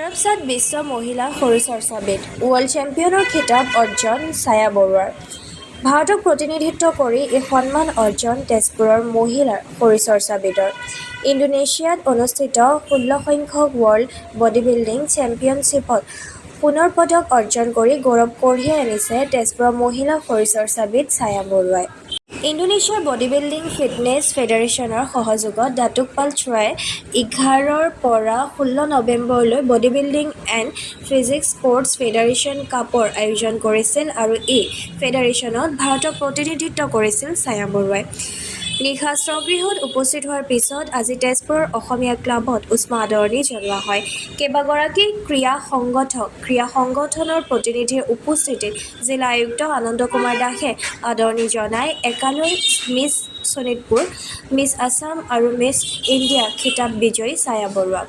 বৰপছাত বিশ্ব মহিলা শৰীৰচৰ্চাবিদ ৱৰ্ল্ড চেম্পিয়নৰ খিতাপ অৰ্জন ছায়া বৰুৱাৰ। ভাৰতক প্ৰতিনিধিত্ব কৰি এই সন্মান অৰ্জন তেজপুৰৰ মহিলা শৰীৰচৰ্চাবিদৰ। ইণ্ডোনেছিয়াত অনুষ্ঠিত 16 সংখ্যক ৱৰ্ল্ড বডি-বিল্ডিং চেম্পিয়নশ্বিপত সোণৰ পদক অৰ্জন কৰি গৌৰৱ কঢ়িয়াই আনিছে তেজপুৰৰ মহিলা শৰীৰচৰ্চাবিদ ছায়া বৰুৱাই। ইণ্ডোনেছিয়াৰ বডি-বিল্ডিং ফিটনেছ ফেডাৰেশ্যনৰ সহযোগত দাতুকপাল থ্ৰয়ে 11ৰ পৰা 16 নৱেম্বৰলৈ bodybuilding and physique sports federation কাপৰ আয়োজন কৰিছিল আৰু এই ফেডাৰেশ্যনত ভাৰতক প্ৰতিনিধিত্ব কৰিছিল ছায়া বৰুৱাই। নিশা স্বগৃহত উপস্থিত হোৱাৰ পিছত আজি তেজপুৰৰ অসমীয়া ক্লাবত উষ্ম আদৰণি জনোৱা হয়। কেইবাগৰাকী ক্ৰীড়া সংগঠনৰ প্ৰতিনিধিৰ উপস্থিতিত জিলা আয়ুক্ত আনন্দ কুমাৰ দাসে আদৰণি জনায় একালৈ মিছ শোণিতপুৰ, মিছ আছাম আৰু মিছ ইণ্ডিয়া খিতাপ বিজয়ী ছায়া বৰুৱাক।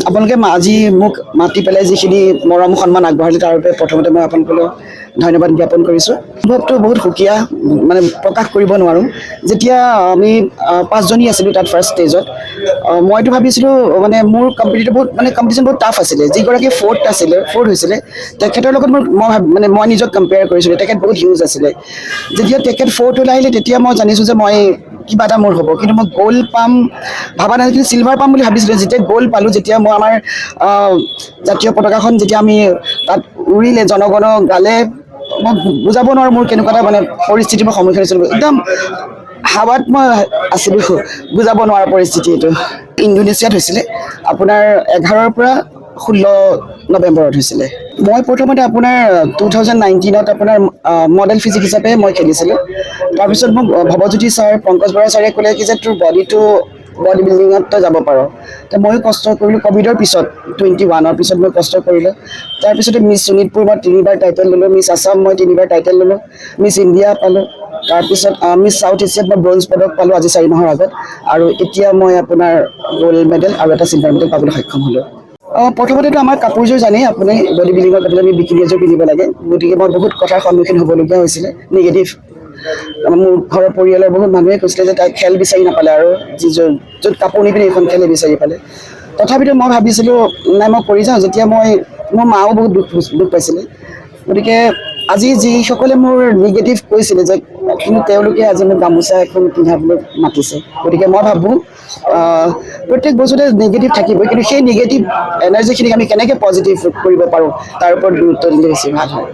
আপোনালোকে আজি মোক মাতি পেলাই যিখিনি মৰম সন্মান আগবঢ়ালে তাৰ বাবে প্ৰথমতে মই আপোনালোকক ধন্যবাদ জ্ঞাপন কৰিছোঁ। অনুভৱটো বহুত সুকীয়া, মানে প্ৰকাশ কৰিব নোৱাৰোঁ। যেতিয়া আমি 5জনী আছিলোঁ তাত ফাৰ্ষ্ট ষ্টেজত, মইতো ভাবিছিলোঁ মানে মোৰ কম্পিটিশ্যন বহুত টাফ আছিলে। যিগৰাকী ফ'ৰ্থ হৈছিলে তেখেতৰ লগত মই নিজক কম্পেয়াৰ কৰিছিলোঁ। তেখেত বহুত হিউজ আছিলে। যেতিয়া তেখেত ফ'ৰ্থ আহিলে তেতিয়া মই জানিছোঁ যে মই কিবা এটা মোৰ হ'ব, কিন্তু মই গ'ল্ড পাম ভাবা নাই, কিন্তু চিলভাৰ পাম বুলি ভাবিছিলোঁ। যেতিয়া গ'ল্ড পালোঁ, যেতিয়া মই আমাৰ জাতীয় পতাকাখন যেতিয়া আমি তাত উৰিলে, জনগণ গালে, মই বুজাব নোৱাৰোঁ মোৰ কেনেকুৱা এটা মানে পৰিস্থিতিৰ মই সন্মুখীন হৈছিলোঁ। একদম হাৱাত মই আছিলোঁ, বুজাব নোৱাৰা পৰিস্থিতি এইটো। ইণ্ডোনেছিয়াত হৈছিলে আপোনাৰ 11ৰ পৰা 16 নৱেম্বৰত হৈছিলে। মই প্ৰথমতে আপোনাৰ 2019ত আপোনাৰ মডেল ফিজিক হিচাপে মই খেলিছিলোঁ। তাৰপিছত মোক ভৱজ্যোতি ছাৰ, পংকজ বৰা ছাৰে ক'লে কি যে তোৰ বডি বিল্ডিঙত তই যাব পাৰ। তো ময়ো কষ্ট কৰিলোঁ। ক'ভিডৰ পিছত 21ৰ পিছত মই কষ্ট কৰিলোঁ। তাৰপিছতে মিছ শোণিতপুৰ মই 3বাৰ টাইটেল ল'লোঁ, মিছ আছাম মই 3বাৰ টাইটেল ল'লোঁ, মিছ ইণ্ডিয়া পালোঁ। তাৰপিছত মিছ ছাউথ এছিয়াত মই ব্ৰঞ্জ পদক পালোঁ আজি 4 মাহৰ আগত, আৰু এতিয়া মই আপোনাৰ গ'ল্ড মেডেল আৰু এটা চিলভাৰ মেডেল পাবলৈ সক্ষম হ'লোঁ। প্ৰথমতেতো আমাৰ কাপোৰযোৰ জানেই আপুনি, বডি বিল্ডিঙত আমি বিকিনি এযোৰ পিন্ধিব লাগে। গতিকে মই বহুত কথাৰ সন্মুখীন হ'বলগীয়া হৈছিলে, নিগেটিভ। মোৰ ঘৰৰ পৰিয়ালৰ বহুত মানুহে কৈছিলে যে তাই খেল বিচাৰি নাপালে, আৰু য'ত কাপোৰ নিপিন্ধে এইখন খেলে বিচাৰি পালে। তথাপিতো মই ভাবিছিলোঁ নাই, মই কৰি যাওঁ। যেতিয়া মোৰ মাও বহুত দুখ পাইছিলে। গতিকে আজি যিসকলে মোৰ নিগেটিভ কৈছিলে যে, কিন্তু তেওঁলোকে আজি মোক গামোচা এখন পিন্ধাবলৈ মাতিছে। গতিকে মই ভাবোঁ প্ৰত্যেক বস্তুতে নিগেটিভ থাকিবই, কিন্তু সেই নিগেটিভ এনাৰ্জিখিনিক আমি কেনেকৈ পজিটিভ কৰিব পাৰোঁ তাৰ ওপৰত গুৰুত্ব দিলে বেছি ভাল হয়।